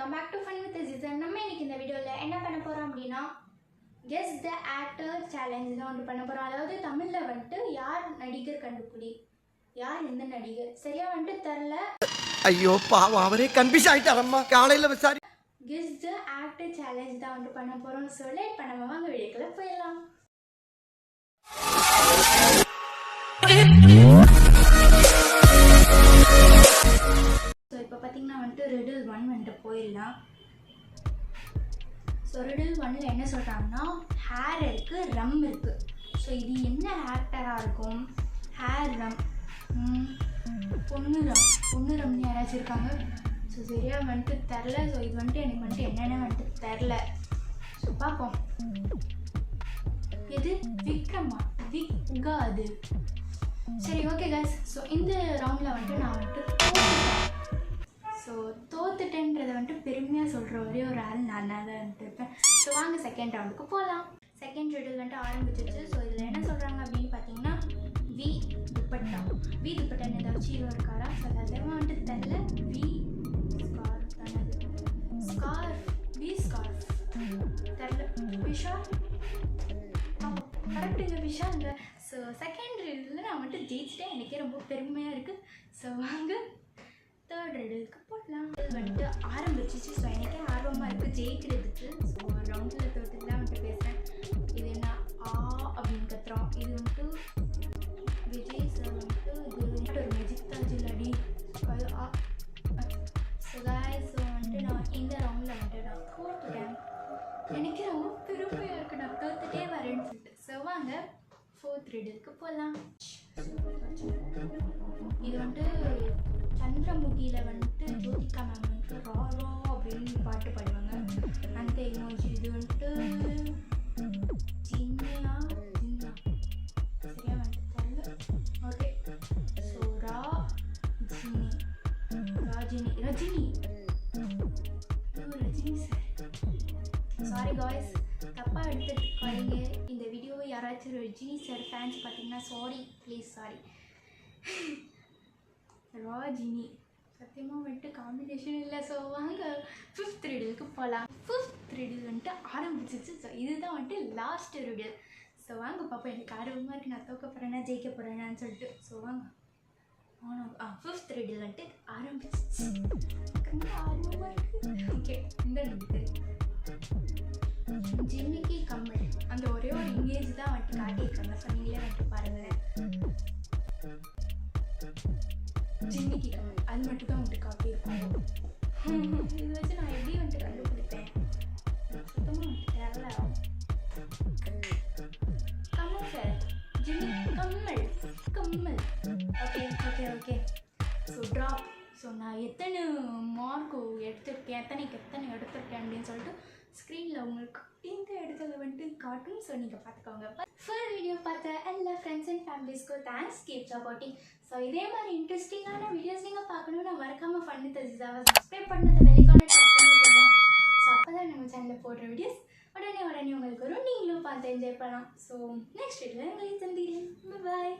Welcome back to fun with season. நம்ம இன்னைக்கு இந்த வீடியோவில் என்ன பண்ண போகிறோம் அப்படின்னா கெஸ் த ஆக்டர் சேலஞ்ச் தான் வந்து பண்ண போகிறோம். அதாவது தமிழில் வந்துட்டு யார் நடிகர் கண்டுபிடி, யார் எந்த நடிகர் சரியா வந்துட்டு தெரில. ஐயோ பாவம், அவரே கன்ஃபியூஸ் ஆகிட்டாரம்மா. காலையில் விசாரி கெஸ் த ஆக்டர் சேலஞ்ச் தான் வந்து பண்ண போகிறோம். ஸோ லேட் பண்ணாமல் வாங்க வீடியோக்குள்ள போயிடலாம். ஸோ இப்போ பார்த்தீங்கன்னா வந்துட்டு ரிடில் 1 வந்துட்டு போயிடலாம். ஸோ ரிடில் 1ல் என்ன சொல்கிறாங்கன்னா ஹேர் இருக்குது, ரம் இருக்குது. ஸோ இது என்ன ஆக்டராக இருக்கும்? ஹேர் ரம், பொண்ணு ரம்னு யாராச்சும் இருக்காங்க? ஸோ சரியாக வந்துட்டு தெரில. ஸோ இது வந்துட்டு எனக்கு வந்துட்டு என்னென்ன வந்துட்டு தெரில. ஸோ பார்ப்போம். எது விக்ரமா? விக்கா அது. சரி ஓகே கைஸ். ஸோ இந்த ரவுண்டில் வந்துட்டு நான் வந்துட்டு ஸோ தோத்துட்டேன்றதை வந்துட்டு பெருமையாக சொல்கிற ஒரே ஒரு ஆள் நான் தான் வந்துட்டு இருப்பேன். ஸோ வாங்க செகண்ட் ரவுண்டுக்கு போகலாம். செகண்ட் ரிடில் வந்துட்டு ஆரம்பிச்சிச்சு. ஸோ இதில் என்ன சொல்கிறாங்க அப்படின்னு பார்த்தீங்கன்னா வி துப்பட்டா. வி துப்பட்டான்னு ஏதாச்சும் ஹீரோ இருக்காரா? ஸோ அதெல்லாம் வந்துட்டு தெரில. வி ஸ்கார் தானது. ஸ்கார், வி ஸ்கார் தெரில. விஷால் கரெக்டுங்க, விஷாலுங்க. ஸோ செகண்ட் ரிடில் நான் வந்துட்டு ஜெயிச்சிட்டேன். எனக்கே ரொம்ப பெருமையாக இருக்குது. ஸோ வாங்க தேர்ட் ரிடிலுக்கு போடலாம். இது வந்துட்டு ஆரம்பிச்சிச்சு. ஸோ எனக்கே ஆர்வமாக இருக்குது ஜெயிக்கிறதுக்கு. ஸோ ரவுண்டில் தோற்றுட்டு தான் வந்துட்டு பேசுகிறேன். இது என்ன ஆ அப்படின்னு கத்துறோம். இது வந்துட்டு விஜய் சார் வந்துட்டு இது வந்துட்டு ஒரு மெஜிக் தாஜ் இல்லாடி ஆ. ஸோ காய்ஸ், ஸோ வந்துட்டு நான் இந்த ரவுண்டில் வந்துட்டு நான் தோற்றுட்டேன். எனக்கே ரொம்ப பெருமையாக இருக்குது. நான் தோற்றுட்டே வரேன்னு சொல்லிட்டு. ஸோ வாங்க ஃபோர்த் ரிடிலுக்கு போகலாம். இது வந்துட்டு சந்திரமுகியில் வந்துட்டு ஜோதிகா மேம் வந்துட்டு ராரா அப்படின்னு பாட்டு பாடுவாங்க. அந்த எமோஜி. இது வந்துட்டு ஜின்னா சரியா வந்துட்டு தெரியல. Okay. So Rajini Rajini sir. Sorry guys, தப்பாக எடுத்துக்காதீங்க. இந்த வீடியோவை யாராச்சும் ரஜினி சார் ஃபேன்ஸ் பார்த்தீங்கன்னா சாரி, ப்ளீஸ் சாரி. ராஜினி சத்தியமாக வந்துட்டு காம்பினேஷன் இல்லை. ஸோ வாங்க ஃபிஃப்த் ரிடிலுக்கு போகலாம். ஃபிஃப்த் ரிடில் வந்துட்டு ஆரம்பிச்சிச்சு. ஸோ இதுதான் வந்துட்டு லாஸ்ட் ரிடில். ஸோ வாங்க பார்ப்போம். எனக்கு ஆர்வமாக இருக்குது. நான் தோக்க போகிறேன்னா ஜெயிக்க போகிறேன்னான்னு சொல்லிட்டு. ஸோ வாங்க ஃபிஃப்த் ரிடில் வந்துட்டு ஆரம்பிச்சிச்சு. ரொம்ப ஆர்வமாக இருக்குது. ஓகே, இந்த ரிடில் ஜிம்மிக்கு கம்மல். அந்த ஒரே ஒரு இமேஜ் தான் வந்துட்டு காட்டியிருக்காங்க. ஸோ நீங்களே வந்துட்டு பாருங்களேன். ஜிம்மிக்கு கம்மல் அது மட்டும் தான் வந்துட்டு காட்டியிருக்காங்க. இது வச்சு நான் எப்படி வந்துட்டு கண்டுபிடிப்பேன்? சுத்தமாக வந்துட்டு தெரியல. கம்மல் சார், ஜிம்மி கம்மல் கம்மல். Okay okay okay. So drop. So நான் எத்தனை மார்க்கு எடுத்திருக்கேன், எத்தனை எடுத்திருக்கேன் அப்படின்னு சொல்லிட்டு ஸ்க்ரீனில் உங்களுக்கு இந்த இடத்துல வந்துட்டு காட்டும். ஸோ நீங்கள் பார்த்துக்கோங்க. ஃபுல் வீடியோ பார்த்த எல்லா ஃப்ரெண்ட்ஸ் அண்ட் ஃபேமிலிஸ்க்கு தேங்க்ஸ். Keep supporting. ஸோ இதே மாதிரி இன்ட்ரெஸ்டிங்கான வீடியோஸ் நீங்கள் பார்க்கணுன்னா மறக்காமல் ஃபன் வித் சீசாவை சப்ஸ்கிரைப் பண்ணது பெல்லைக்கான டாப் பண்ணிவிடுங்க. ஸோ அப்போ தான் நம்ம சேனலில் போடுற வீடியோஸ் உடனே உங்களுக்கு வரும். நீங்களும் பார்த்து என்ஜாய் பண்ணலாம். ஸோ நெக்ஸ்ட் வீடியோவில் உங்களை சந்திக்கிறேன். பாய்.